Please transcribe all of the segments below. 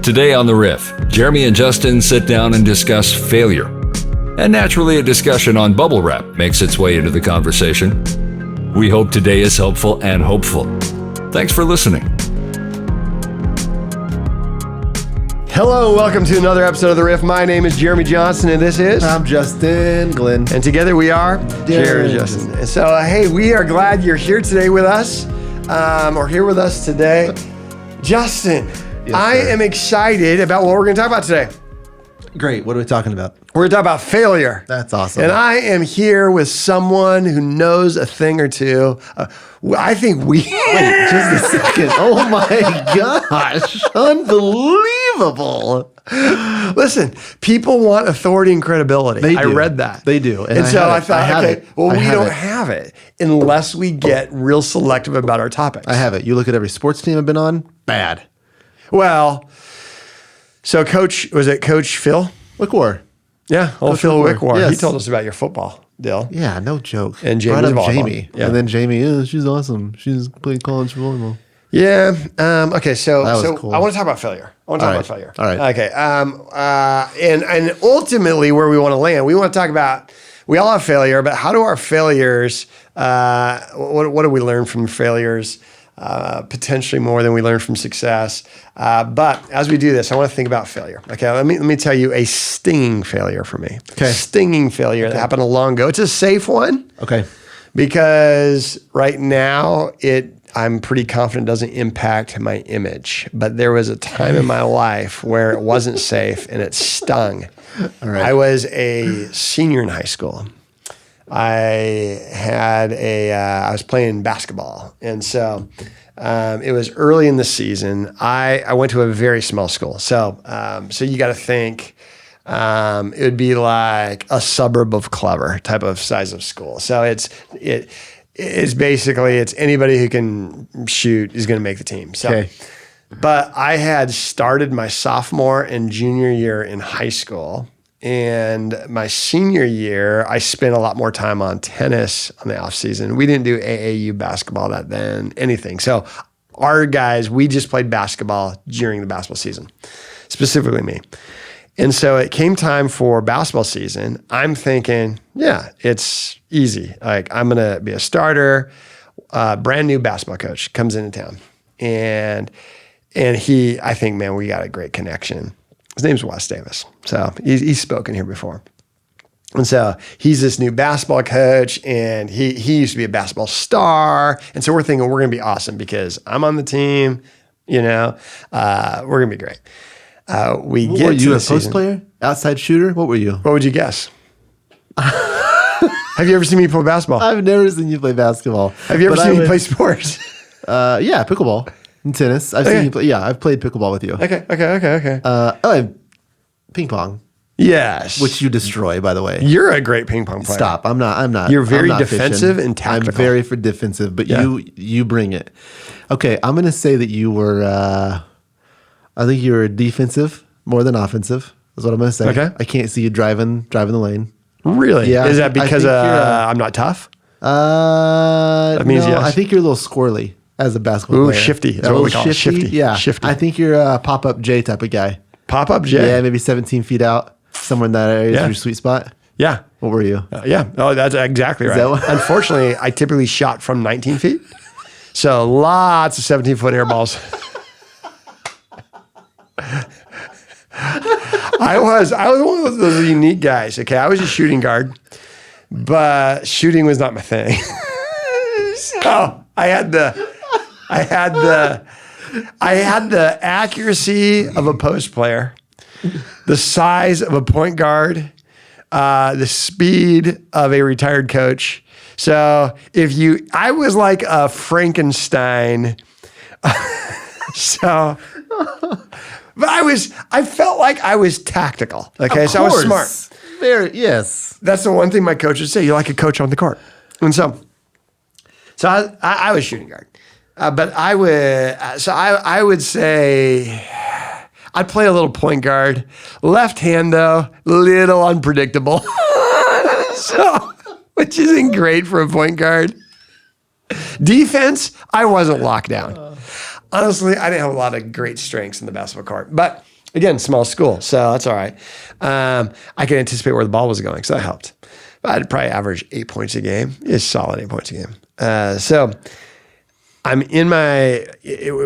Today on The Riff, Jeremy and Justin sit down and discuss failure. And naturally, a discussion on bubble wrap makes its way into the conversation. We hope today is helpful and hopeful. Thanks for listening. Hello, welcome to another episode of The Riff. My name is Jeremy Johnson, and this is... I'm Justin Glenn. And together we are Jeremy and Justin. And so, hey, we are glad you're here today with us, or here with us today. Justin, Yes, I am excited about what we're going to talk about today. Great. What are we talking about? We're going to talk about failure. That's awesome. And I am here with someone who knows a thing or two. I think we... Wait, just a second. Oh my gosh. Unbelievable. Listen, people want authority and credibility. They do. I read that. They do. And so I thought, okay, well, we don't it. have it unless we get real selective about our topics. I have it. You look at every sports team I've been on, bad. Well, so Coach Phil? Wickwar. Yeah, old Phil Wickwar. Yes. He told us about your football deal. Yeah, no joke. And Brought Jamie's up volleyball. Jamie. Yeah. And then Jamie, she's awesome. She's played college volleyball. Yeah. Okay. So cool. I want to talk about failure. All right. Okay. And ultimately, where we want to land, we want to talk about. We all have failure, but how do our failures? What do we learn from failures? Potentially more than we learn from success. But as we do this, I want to think about failure. Okay. Let me tell you a stinging failure for me. Okay. Stinging failure that happened a long ago. It's a safe one. Okay. Because right now I'm pretty confident it doesn't impact my image. But there was a time in my life where it wasn't safe and it stung. All right. I was a senior in high school. I was playing basketball. And so it was early in the season. I went to a very small school. So you got to think it would be like a suburb of Clever type of size of school. So it's basically anybody who can shoot is going to make the team. So, Okay. But I had started my sophomore and junior year in high school. And my senior year, I spent a lot more time on tennis on the off season. We didn't do AAU basketball anything. So our guys, we just played basketball during the basketball season, specifically me. And so it came time for basketball season. I'm thinking, yeah, it's easy. Like I'm going to be a starter. Brand new basketball coach comes into town. And I think, man, we got a great connection. His name's Wes Davis. So he's spoken here before. And so he's this new basketball coach, and he used to be a basketball star. And so we're thinking we're going to be awesome because I'm on the team, we're going to be great. Were you a post player? Outside shooter? What were you? What would you guess? Have you ever seen me play basketball? I've never seen you play basketball. Have you ever seen me play sports? Yeah, pickleball and tennis. I've seen you play. Yeah, I've played pickleball with you. Okay. And ping pong, Yes. which you destroy, by the way. You're a great ping pong player. Stop. I'm not. You're very I'm not defensive fishing. and tactical. I'm very for defensive, but Yeah. you bring it. Okay, I'm gonna say that you were. I think you were defensive more than offensive. Is what I'm gonna say. Okay. I can't see you driving the lane. Really? Yeah, Is that I think because you're, I'm not tough? That means yes. I think you're a little squirrely as a basketball player. Shifty. That's A what we little call it. Shifty. Yeah, Shifty. I think you're a pop-up J type of guy. Pop-up J? Yeah, maybe 17 feet out. Somewhere in that area is your sweet spot. Yeah. What were you? Yeah. Oh, that's exactly right. that what- Unfortunately, I typically shot from 19 feet. So lots of 17-foot air balls. I was one of those unique guys. Okay. I was a shooting guard, but shooting was not my thing. So I had the accuracy of a post player, the size of a point guard, the speed of a retired coach. So I was like a Frankenstein. But I felt like I was tactical. Okay, so I was smart. Yes. That's the one thing my coach would say. You're like a coach on the court. And so I was shooting guard. But I would say I'd play a little point guard. Left hand though, little unpredictable. Which isn't great for a point guard. Defense, I wasn't locked down. Honestly, I didn't have a lot of great strengths in the basketball court. But Again, small school, so that's all right. I could anticipate where the ball was going, so that helped. But I'd probably average 8 points a game. It's solid 8 points a game. So I'm in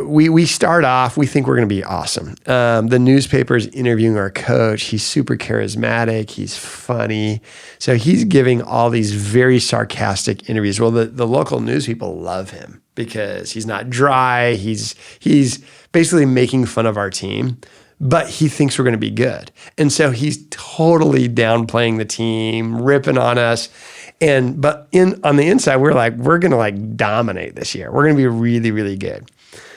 we start off, we think we're going to be awesome. The newspaper's interviewing our coach. He's super charismatic. He's funny. So he's giving all these very sarcastic interviews. Well, the local news people love him because he's not dry. He's basically making fun of our team, but he thinks we're going to be good. And so he's totally downplaying the team, ripping on us. But on the inside, we're going to dominate this year. We're going to be really, really good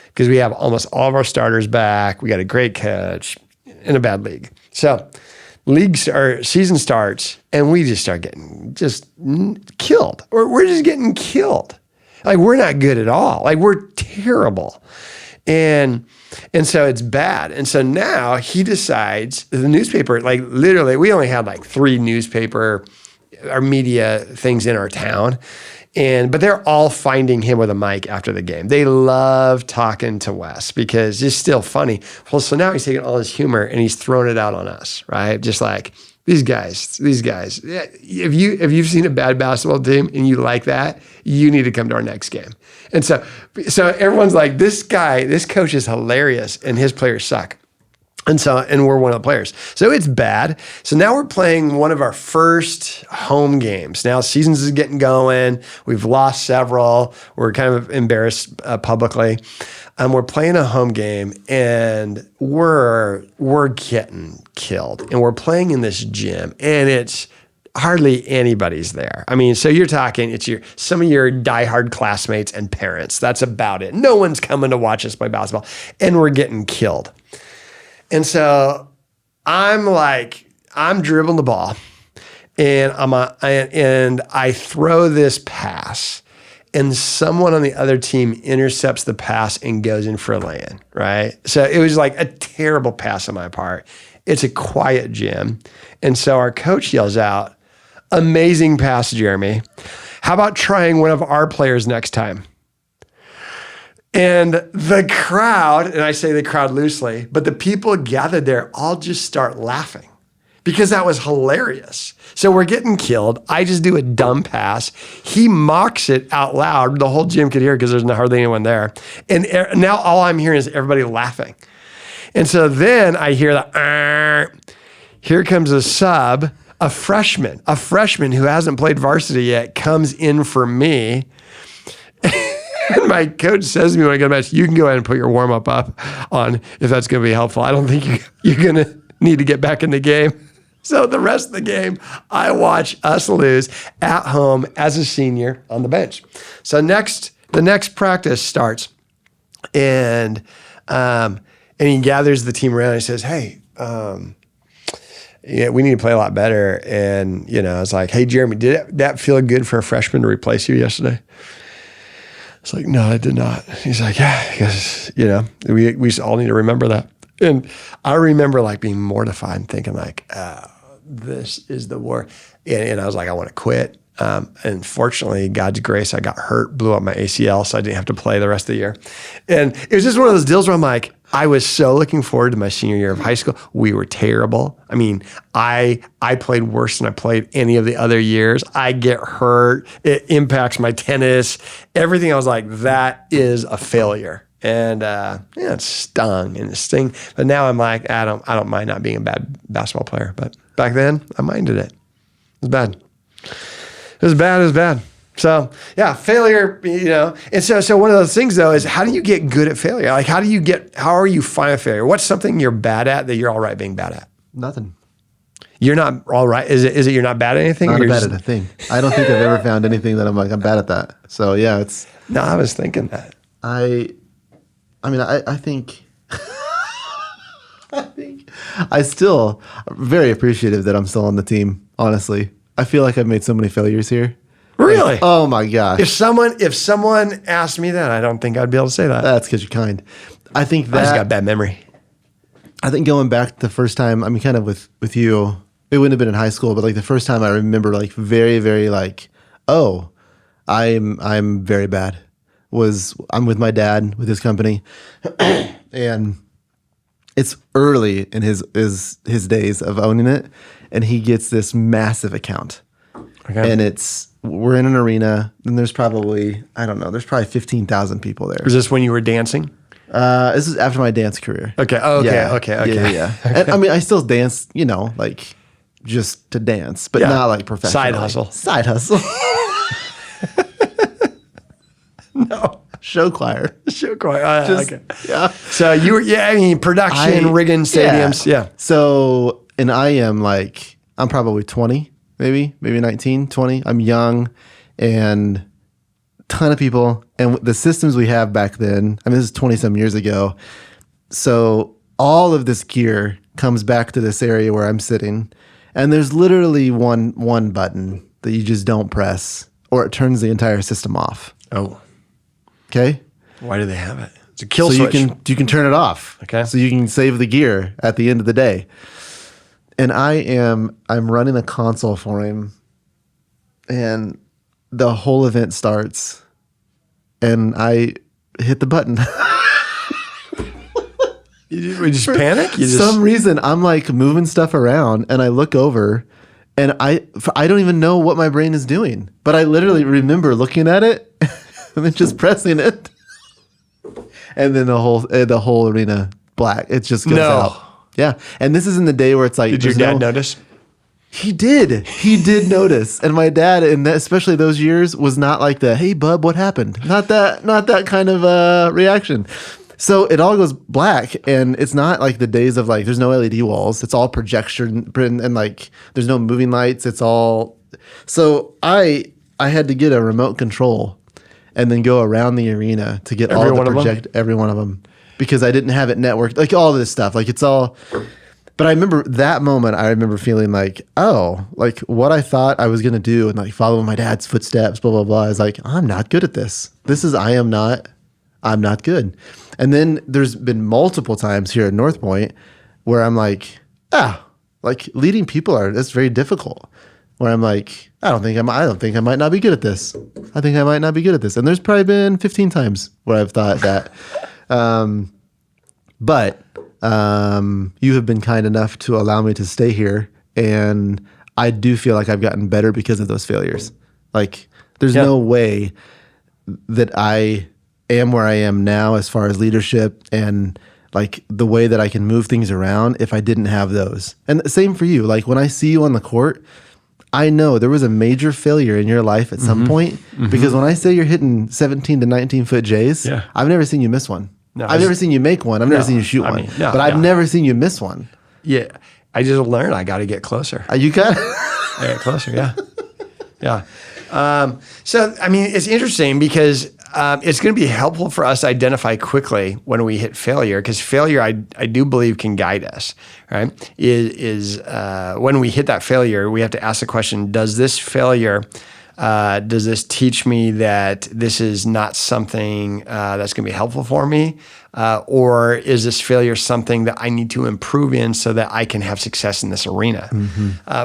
because we have almost all of our starters back. We got a great coach in a bad league. So season starts and we just start getting killed. We're just getting killed. We're not good at all. We're terrible. And so it's bad. And so now he decides, the newspaper, literally, we only had 3 newspaper our media things in our town. But they're all finding him with a mic after the game. They love talking to Wes because it's still funny. Well, so now he's taking all his humor and he's throwing it out on us, right? Just like these guys. Yeah, if you've seen a bad basketball team and you like that, you need to come to our next game. And so everyone's like, this coach is hilarious and his players suck. And we're one of the players. So it's bad. So now we're playing one of our first home games. Now seasons is getting going. We've lost several. We're kind of embarrassed publicly. We're playing a home game and we're getting killed. And we're playing in this gym and it's hardly anybody's there. I mean, so you're talking, some of your diehard classmates and parents. That's about it. No one's coming to watch us play basketball. And we're getting killed. And so I'm dribbling the ball and I throw this pass and someone on the other team intercepts the pass and goes in for a lay-in, right? So it was a terrible pass on my part. It's a quiet gym. And so our coach yells out, "Amazing pass, Jeremy. How about trying one of our players next time?" And the crowd, and I say the crowd loosely, but the people gathered there all just start laughing because that was hilarious. So we're getting killed. I just do a dumb pass. He mocks it out loud. The whole gym could hear because there's hardly anyone there. And now all I'm hearing is everybody laughing. And so then I hear here comes a sub, a freshman who hasn't played varsity yet comes in for me. And my coach says to me when I go to match, "You can go ahead and put your warm-up up on if that's going to be helpful. I don't think you're going to need to get back in the game." So the rest of the game, I watch us lose at home as a senior on the bench. So the next practice starts, and he gathers the team around and he says, "Hey, we need to play a lot better." And I was like, "Hey, Jeremy, did that feel good for a freshman to replace you yesterday?" It's like, "No, I did not." He's like, "Yeah, because, we all need to remember that." And I remember being mortified and thinking this is the war. And I was like, I want to quit. And fortunately, God's grace, I got hurt, blew up my ACL, so I didn't have to play the rest of the year. And it was just one of those deals where I'm like, I was so looking forward to my senior year of high school. We were terrible. I mean, I played worse than I played any of the other years. I get hurt. It impacts my tennis. Everything. I was like, that is a failure. And it stung and it sting. But now I'm like, I don't mind not being a bad basketball player. But back then, I minded it. It was bad. It was bad. So yeah, failure, And so one of those things though is, how do you get good at failure? How are you fine with failure? What's something you're bad at that you're all right being bad at? Nothing. You're not all right. Is it you're not bad at anything? Not bad at a thing. I don't think I've ever found anything that I'm bad at that. So yeah, it's. No, I was thinking that. I think I still very appreciative that I'm still on the team. Honestly, I feel like I've made so many failures here. Really? Oh my gosh. If someone asked me that, I don't think I'd be able to say that. That's because you're kind. I think that I just got bad memory. I think going back the first time, kind of with you, it wouldn't have been in high school, but the first time I remember very, very oh, I'm very bad. I'm with my dad with his company, and it's early in his days of owning it, and he gets this massive account. Okay. And we're in an arena, and there's probably 15,000 people there. Was this when you were dancing? This is after my dance career. Okay. Oh, okay. Yeah. And I mean, I still dance, like just to dance, but not like professionally. Side hustle. No. Show choir. Okay. Yeah. So you were, production, rigging stadiums. Yeah. So, and I'm probably 20, maybe 19, 20. I'm young and ton of people. And the systems we have back then, this is 20 some years ago. So all of this gear comes back to this area where I'm sitting. And there's literally one button that you just don't press or it turns the entire system off. Oh. Okay. Why do they have it? It's a kill switch. You can turn it off. Okay. So you can save the gear at the end of the day. And I'm running a console for him, and the whole event starts, and I hit the button. You just panic? For some reason, I'm like moving stuff around, and I look over, and I don't even know what my brain is doing, but I literally remember looking at it and then just pressing it, and then the whole arena black. It just goes out. Yeah, and this is in the day where it's like. Did your dad notice? He did. He did notice, and my dad, and especially those years, was not like the "Hey, bub, what happened?" Not that kind of reaction. So it all goes black, and it's not like the days of like there's no LED walls. It's all projection, and like there's no moving lights. It's all. So I had to get a remote control, and then go around the arena to get every one of them. Because I didn't have it networked, like all this stuff, like it's all. But I remember that moment. I remember feeling like, oh, like what I thought I was gonna do and like follow my dad's footsteps, blah blah blah. Is like I'm not good at this. I'm not good. And then there's been multiple times here at North Point where I'm like, like leading people that's very difficult. Where I'm like, I don't think I might not be good at this. I think I might not be good at this. And there's probably been 15 times where I've thought that. But you have been kind enough to allow me to stay here, and I do feel like I've gotten better because of those failures. Like, there's no way that I am where I am now as far as leadership and like the way that I can move things around if I didn't have those. And the same for you. Like when I see you on the court, I know there was a major failure in your life at some point because when I say you're hitting 17 to 19 foot J's, I've never seen you miss one. No, I've never seen you make one. I've never seen you shoot one. But I've never seen you miss one. Yeah. I just learned I got to get closer. You got I get closer, yeah. So, it's interesting because it's going to be helpful for us to identify quickly when we hit failure, because failure, I do believe, can guide us, right? Is when we hit that failure, we have to ask the question, does this failure, does this teach me that this is not something that's going to be helpful for me? Or is this failure something that I need to improve in so that I can have success in this arena?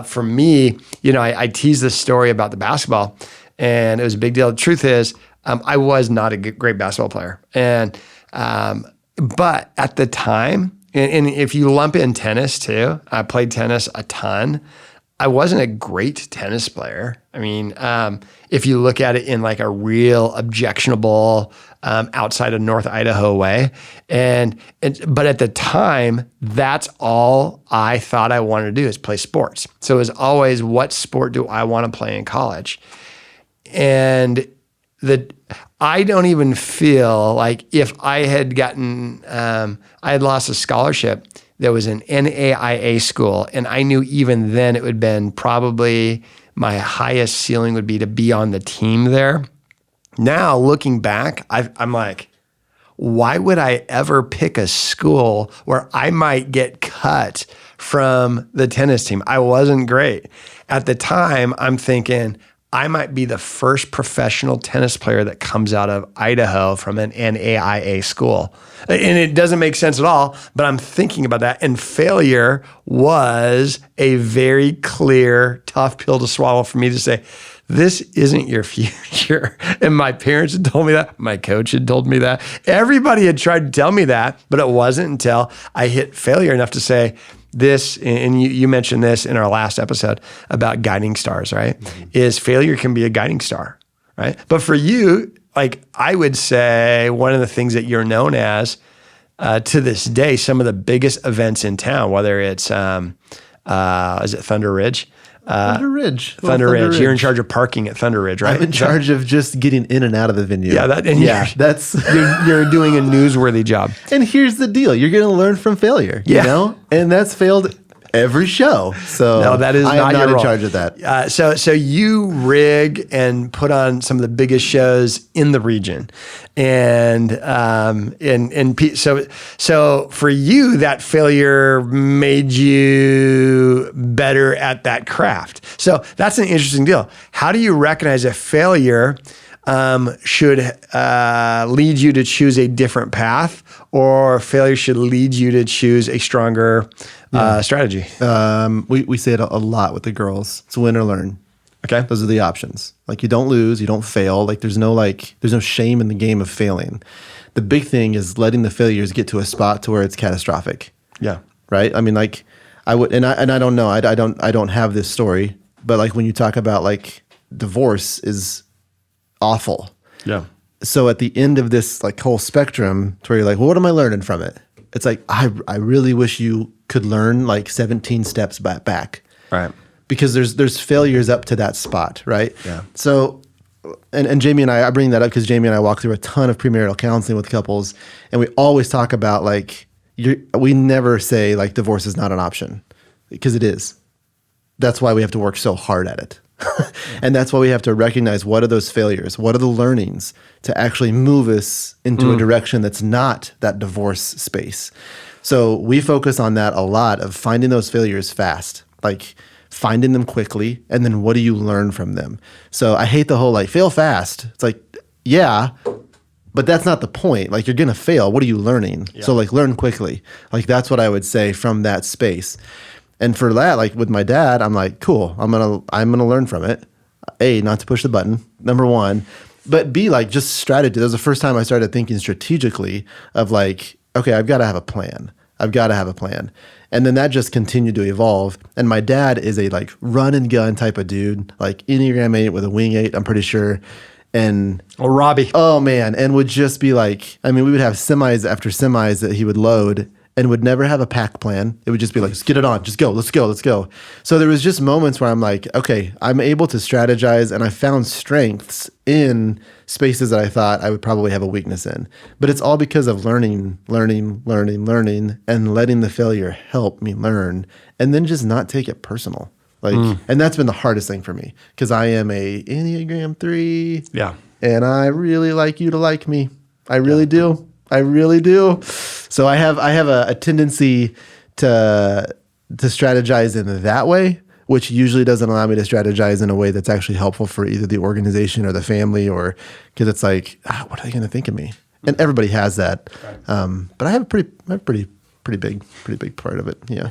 For me, I tease this story about the basketball, and it was a big deal. The truth is, I was not a great basketball player. And but at the time, and if you lump in tennis too, I played tennis a ton. I wasn't a great tennis player. If you look at it in like a real objectionable outside of North Idaho way, but at the time, that's all I thought I wanted to do is play sports. So it was always, what sport do I want to play in college? And I don't even feel like if I had gotten, I had lost a scholarship that was an NAIA school, and I knew even then it would have been probably my highest ceiling would be to be on the team there. Now, looking back, I'm like, why would I ever pick a school where I might get cut from the tennis team? I wasn't great. At the time, I'm thinking, I might be the first professional tennis player that comes out of Idaho from an NAIA school. And it doesn't make sense at all, but I'm thinking about that. And failure was a very clear, tough pill to swallow for me to say, this isn't your future. And my parents had told me that. My coach had told me that. Everybody had tried to tell me that, but it wasn't until I hit failure enough to say this, and you mentioned this in our last episode about guiding stars, right? Is failure can be a guiding star, right? But for you, like I would say one of the things that you're known as to this day, some of the biggest events in town, whether it's, is it Thunder Ridge? Thunder Ridge. Thunder Ridge. You're in charge of parking at Thunder Ridge, right? I'm in charge of just getting in and out of the venue. Yeah, that's you're doing a newsworthy job. And here's the deal: you're going to learn from failure. Yeah. You know, and that's failed every show. So no, that is I not am not your in role. charge of that. So you rig and put on some of the biggest shows in the region, so for you, that failure made you better at that craft. So that's an interesting deal. How do you recognize a failure should lead you to choose a different path, or failure should lead you to choose a stronger strategy? We say it a lot with the girls. It's win or learn. Okay. Those are the options. Like you don't lose, you don't fail. Like there's no shame in the game of failing. The big thing is letting the failures get to a spot to where it's catastrophic. Yeah. Right. I mean, like I would, and I don't know. I don't have this story, but like when you talk about like divorce is awful. Yeah. So at the end of this like whole spectrum, to where you're like, well, what am I learning from it? It's like I really wish you could learn like 17 steps back. Right. Because there's failures up to that spot, right? Yeah. So, and Jamie and I bring that up because Jamie and I walk through a ton of premarital counseling with couples, and we always talk about like we never say like divorce is not an option, because it is. That's why we have to work so hard at it. And that's why we have to recognize what are those failures, what are the learnings to actually move us into a direction that's not that divorce space. So we focus on that a lot, of finding those failures fast, like finding them quickly, and then what do you learn from them? So I hate the whole like fail fast. It's like, yeah, but that's not the point. Like you're going to fail. What are you learning? Yeah. So like learn quickly. Like that's what I would say from that space. And for that, like with my dad, I'm like, cool, I'm gonna learn from it. A, not to push the button, number one. But B, like just strategy. That was the first time I started thinking strategically of like, okay, I've got to have a plan. And then that just continued to evolve. And my dad is a like run and gun type of dude, like Enneagram 8 with a wing 8, I'm pretty sure. And Robbie. Oh man. And would just be like, I mean, we would have semis after semis that he would load, and would never have a pack plan. It would just be like, just get it on, just go, let's go. So there was just moments where I'm like, okay, I'm able to strategize, and I found strengths in spaces that I thought I would probably have a weakness in. But it's all because of learning, and letting the failure help me learn, and then just not take it personal. Like, and that's been the hardest thing for me, because I am a Enneagram 3. Yeah. And I really like you to like me. I really do. So I have a tendency to strategize in that way, which usually doesn't allow me to strategize in a way that's actually helpful for either the organization or the family, or because it's like, what are they going to think of me? And everybody has that. Right. But I have a pretty big part of it. Yeah.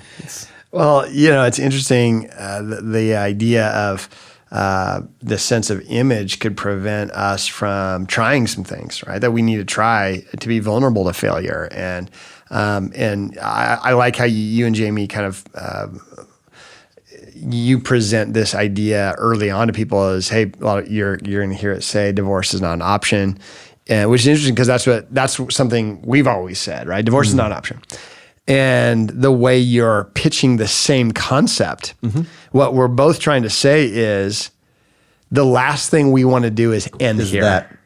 Well, it's interesting. The idea of the sense of image could prevent us from trying some things, right? That we need to try to be vulnerable to failure. And I like how you and Jamie kind of, you present this idea early on to people as, hey, well, you're going to hear it say divorce is not an option, which is interesting because that's something we've always said, right? Divorce is not an option. And the way you're pitching the same concept, what we're both trying to say is the last thing we want to do is end here. That.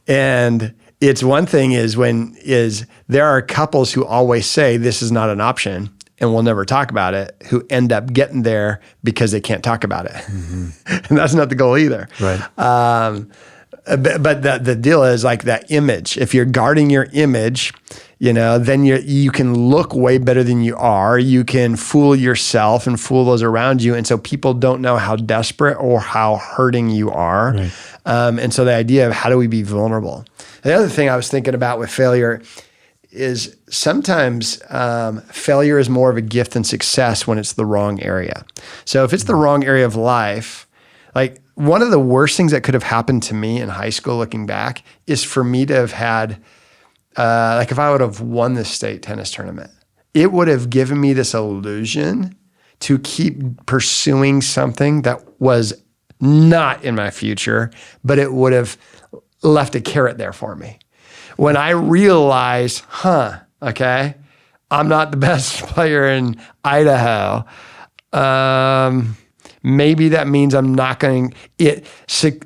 And it's one thing is there are couples who always say this is not an option and we'll never talk about it, who end up getting there because they can't talk about it. And that's not the goal either. Right. But the deal is like that image. If you're guarding your image, then you can look way better than you are. You can fool yourself and fool those around you. And so people don't know how desperate or how hurting you are. Right. And so the idea of how do we be vulnerable? The other thing I was thinking about with failure is sometimes failure is more of a gift than success when it's the wrong area. So if it's the wrong area of life, like one of the worst things that could have happened to me in high school, looking back, is for me to have had, like if I would have won this state tennis tournament, it would have given me this illusion to keep pursuing something that was not in my future, but it would have left a carrot there for me. When I realized, okay, I'm not the best player in Idaho. Maybe that means I'm not going to,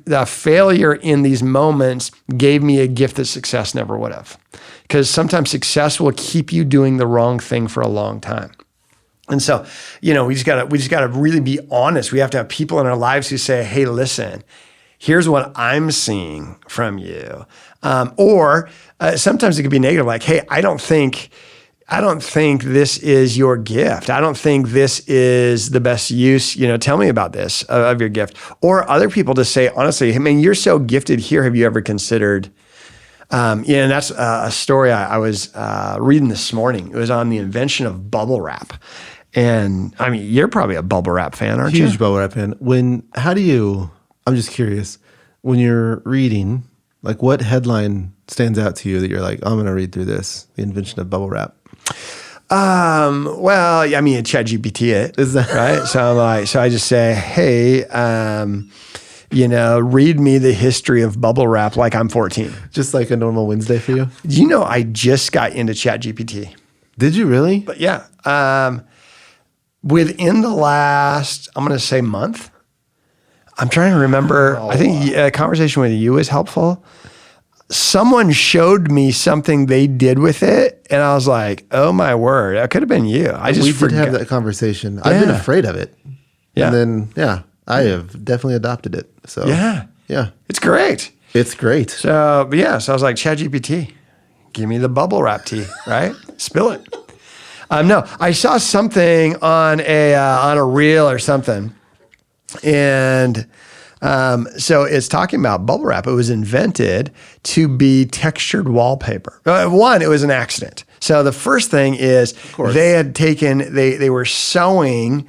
the failure in these moments gave me a gift that success never would have. Because sometimes success will keep you doing the wrong thing for a long time. And so, we just gotta really be honest. We have to have people in our lives who say, hey, listen, here's what I'm seeing from you. Or sometimes it could be negative, like, hey, I don't think this is your gift. I don't think this is the best use. Tell me about this of your gift. Or other people to say, honestly, hey, man, you're so gifted here. Have you ever considered? And that's a story I was reading this morning. It was on the invention of bubble wrap. And I mean, you're probably a bubble wrap fan, aren't you? Huge bubble wrap fan. I'm just curious, when you're reading, like what headline stands out to you that you're like, I'm going to read through this, the invention of bubble wrap? Well, I mean, ChatGPT it, Is that right? So I just say, hey, read me the history of bubble wrap like I'm 14. just like a normal Wednesday for you? I just got into ChatGPT. Did you really? But yeah, within the last, I'm going to say month, I'm trying to remember. I think a conversation with you was helpful. Someone showed me something they did with it, and I was like, "Oh my word, that could have been you." We did have that conversation. I've been afraid of it, Yeah. and then I have definitely adopted it. So Yeah, it's great. it's great. So I was like, ChatGPT, give me the bubble wrap tea, right? Spill it. No, I saw something on a reel or something, and so it's talking about bubble wrap. It was invented to be textured wallpaper. One, it was an accident. So the first thing is they had taken, they were sewing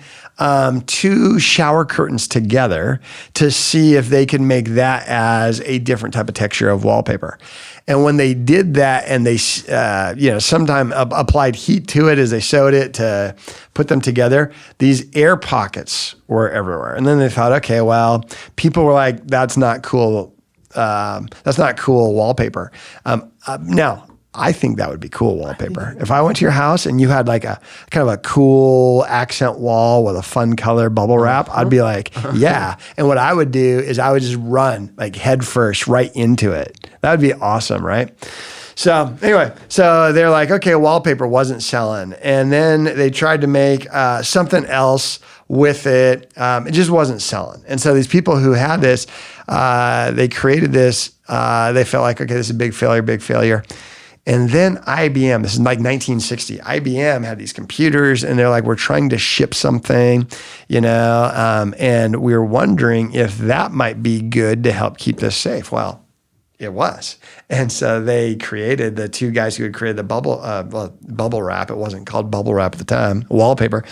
two shower curtains together to see if they could make that as a different type of texture of wallpaper. And when they did that and they, sometime applied heat to it as they sewed it to put them together, these air pockets were everywhere. And then they thought, okay, well, people were like, that's not cool. That's not cool wallpaper. Now, I think that would be cool wallpaper. If I went to your house and you had like a kind of a cool accent wall with a fun color bubble wrap, I'd be like, yeah. And what I would do is I would just run like head first right into it. That would be awesome, right? So anyway, so they're like, okay, wallpaper wasn't selling. And then they tried to make something else with it. It just wasn't selling. And so these people who had this, they created this. They felt like, okay, this is a big failure. And then IBM, this is like 1960, IBM had these computers and they're like, we're trying to ship something, and we were wondering if that might be good to help keep this safe. Well, it was. And so they created, the two guys who had created the bubble wrap, it wasn't called bubble wrap at the time, wallpaper,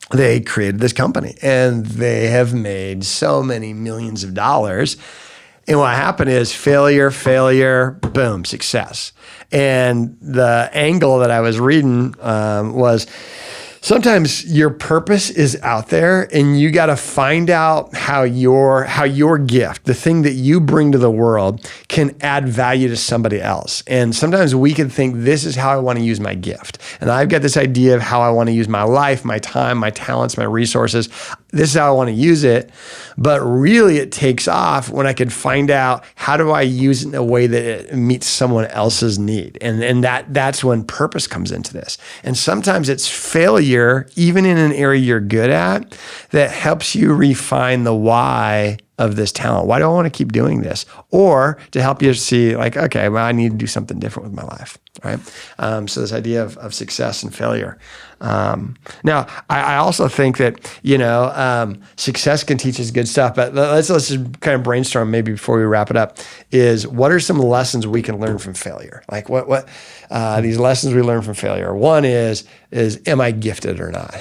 they created this company and they have made so many millions of dollars. And what happened is failure, boom, success. And the angle that I was reading was sometimes your purpose is out there and you got to find out how your gift, the thing that you bring to the world, can add value to somebody else. And sometimes we can think, this is how I want to use my gift. And I've got this idea of how I want to use my life, my time, my talents, my resources. This is how I want to use it. But really it takes off when I could find out, how do I use it in a way that it meets someone else's need? And that's when purpose comes into this. And sometimes it's failure, even in an area you're good at, that helps you refine the why of this talent. Why do I want to keep doing this? Or to help you see like, okay, well, I need to do something different with my life, right? So this idea of success and failure. Now, I also think that, success can teach us good stuff, but let's just kind of brainstorm maybe before we wrap it up, is what are some lessons we can learn from failure? Like what these lessons we learn from failure. One is am I gifted or not,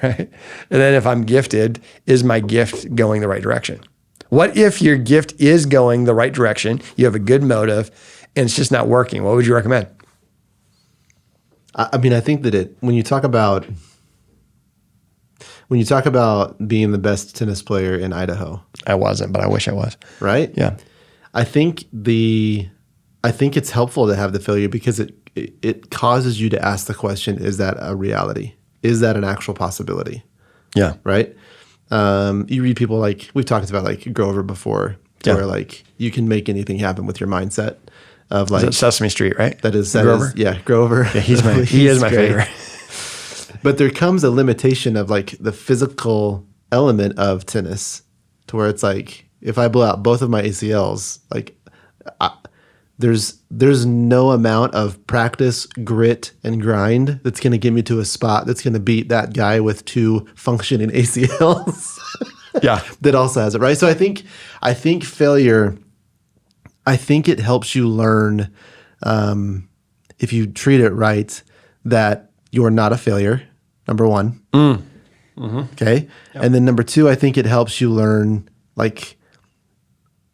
right? And then if I'm gifted, is my gift going the right direction? What if your gift is going the right direction, you have a good motive, and it's just not working? What would you recommend? I mean, I think that when you talk about being the best tennis player in Idaho, I wasn't, but I wish I was. right? Yeah. I think it's helpful to have the failure because it causes you to ask the question, is that a reality? Is that an actual possibility? Yeah. Right? You read people like, we've talked about like Grover before, where like you can make anything happen with your mindset of like. Is it Sesame Street, right? That is Grover? Grover. Yeah, he is my favorite. But there comes a limitation of like the physical element of tennis to where it's like, if I blow out both of my ACLs, like there's no amount of practice, grit, and grind that's going to get me to a spot that's going to beat that guy with 2 functioning ACLs. Yeah. That also has it, right? So I think failure, I think it helps you learn, if you treat it right, that you're not a failure, number one. Okay. Yep. And then number 2, I think it helps you learn like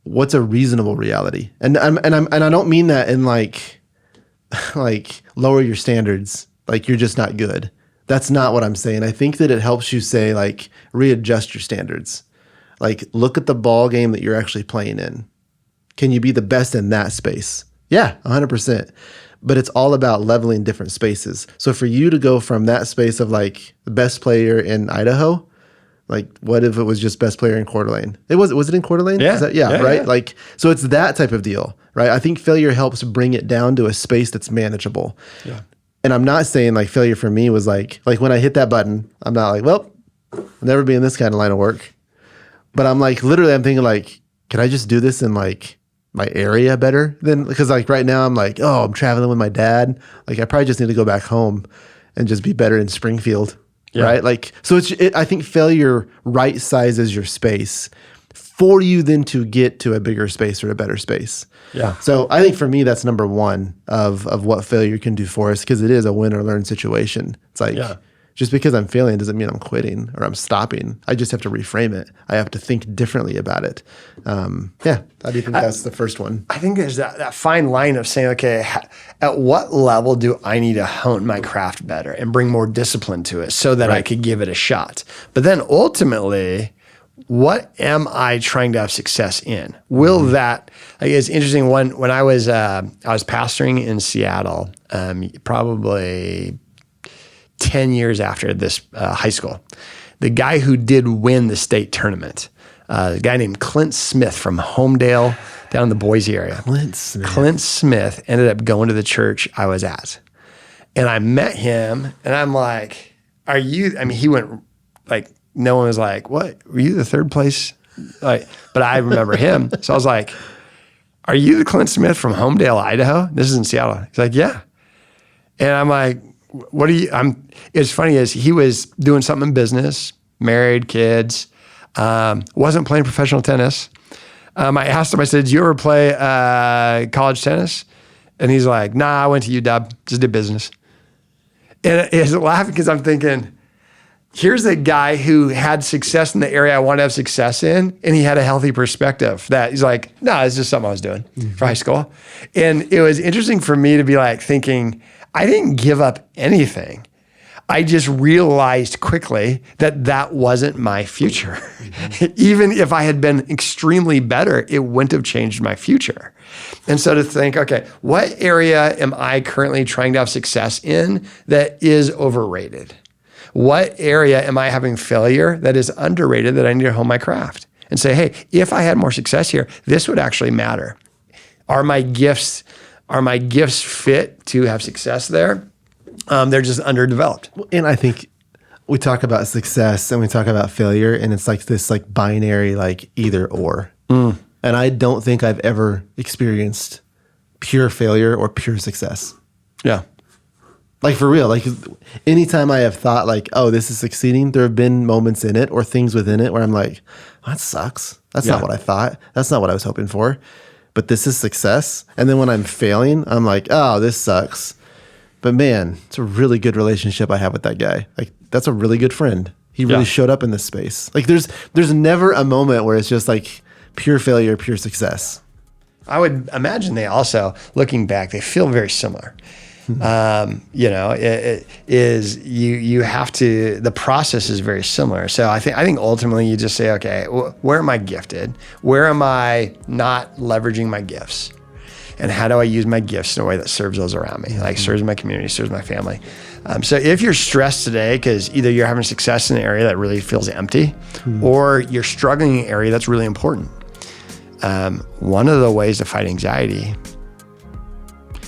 what's a reasonable reality. And I don't mean that in like lower your standards, like you're just not good. That's not what I'm saying. I think that it helps you say like readjust your standards. Like look at the ball game that you're actually playing in. Can you be the best in that space? Yeah, 100%. But it's all about leveling different spaces. So for you to go from that space of like the best player in Idaho, like what if it was just best player in Coeur d'Alene? Was it in Coeur d'Alene? Yeah. Yeah, right? Yeah. Like, so it's that type of deal, right? I think failure helps bring it down to a space that's manageable. Yeah. And I'm not saying like failure for me was like when I hit that button, I'm not like, well, I'll never be in this kind of line of work. But I'm like, literally I'm thinking like, can I just do this in like my area better than, because like right now I'm like, oh, I'm traveling with my dad. Like I probably just need to go back home and just be better in Springfield. Yeah. Right? Like, so I think failure right sizes your space for you then to get to a bigger space or a better space. Yeah. So I think for me, that's number 1 of what failure can do for us, because it is a win or learn situation. It's like, just because I'm failing doesn't mean I'm quitting or I'm stopping. I just have to reframe it. I have to think differently about it. How do you think that's the first one? I think there's that fine line of saying, okay, at what level do I need to hone my craft better and bring more discipline to it so that I could give it a shot? But then ultimately, what am I trying to have success in? Will that, like, it's interesting, when I was pastoring in Seattle, probably 10 years after this high school, the guy who did win the state tournament, a guy named Clint Smith from Homedale down in the Boise area. Clint Smith ended up going to the church I was at. And I met him and I'm like, he went like, no one was like, what? Were you the third place? Like, but I remember him. So I was like, are you the Clint Smith from Homedale, Idaho? This is in Seattle. He's like, yeah. And I'm like, what are you, it's funny is he was doing something in business, married, kids, wasn't playing professional tennis. I asked him, I said, did you ever play college tennis? And he's like, nah, I went to UW, just did business. And it's laughing because I'm thinking, here's a guy who had success in the area I want to have success in, and he had a healthy perspective that he's like, no, it's just something I was doing for high school. And it was interesting for me to be like thinking, I didn't give up anything. I just realized quickly that that wasn't my future. Even if I had been extremely better, it wouldn't have changed my future. And so to think, okay, what area am I currently trying to have success in that is overrated? What area am I having failure that is underrated that I need to hone my craft? And say, hey, if I had more success here, this would actually matter. Are my gifts fit to have success there? They're just underdeveloped. And I think we talk about success and we talk about failure, and it's like this like binary, like either or. And I don't think I've ever experienced pure failure or pure success. Yeah. Like for real, like anytime I have thought like, oh, this is succeeding, there have been moments in it or things within it where I'm like, oh, that sucks. That's not what I thought. That's not what I was hoping for. But this is success. And then when I'm failing, I'm like, oh, this sucks. But man, it's a really good relationship I have with that guy. Like that's a really good friend. He really showed up in this space. Like there's never a moment where it's just like pure failure, pure success. I would imagine they also, looking back, they feel very similar. It is you have to, the process is very similar. So I think ultimately you just say, okay, where am I gifted? Where am I not leveraging my gifts? And how do I use my gifts in a way that serves those around me, like serves my community, serves my family? So if you're stressed today because either you're having success in an area that really feels empty or you're struggling in an area that's really important, one of the ways to fight anxiety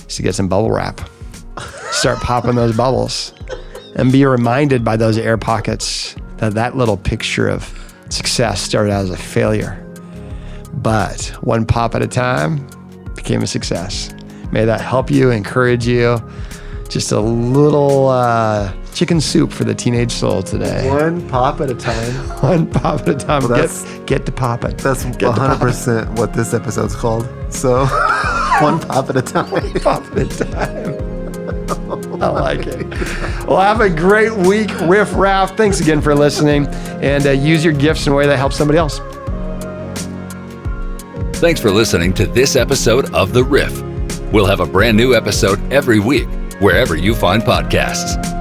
is to get some bubble wrap. Start popping those bubbles and be reminded by those air pockets that little picture of success started out as a failure, but one pop at a time became a success. May that help you, encourage you. Just a little chicken soup for the teenage soul today. One pop at a time. One pop at a time. Well, get to popping. That's 100% what this episode's called. So one pop at a time. One pop at a time. I like it. Well, have a great week, Riff Raff. Thanks again for listening, and use your gifts in a way that helps somebody else. Thanks for listening to this episode of The Riff. We'll have a brand new episode every week, wherever you find podcasts.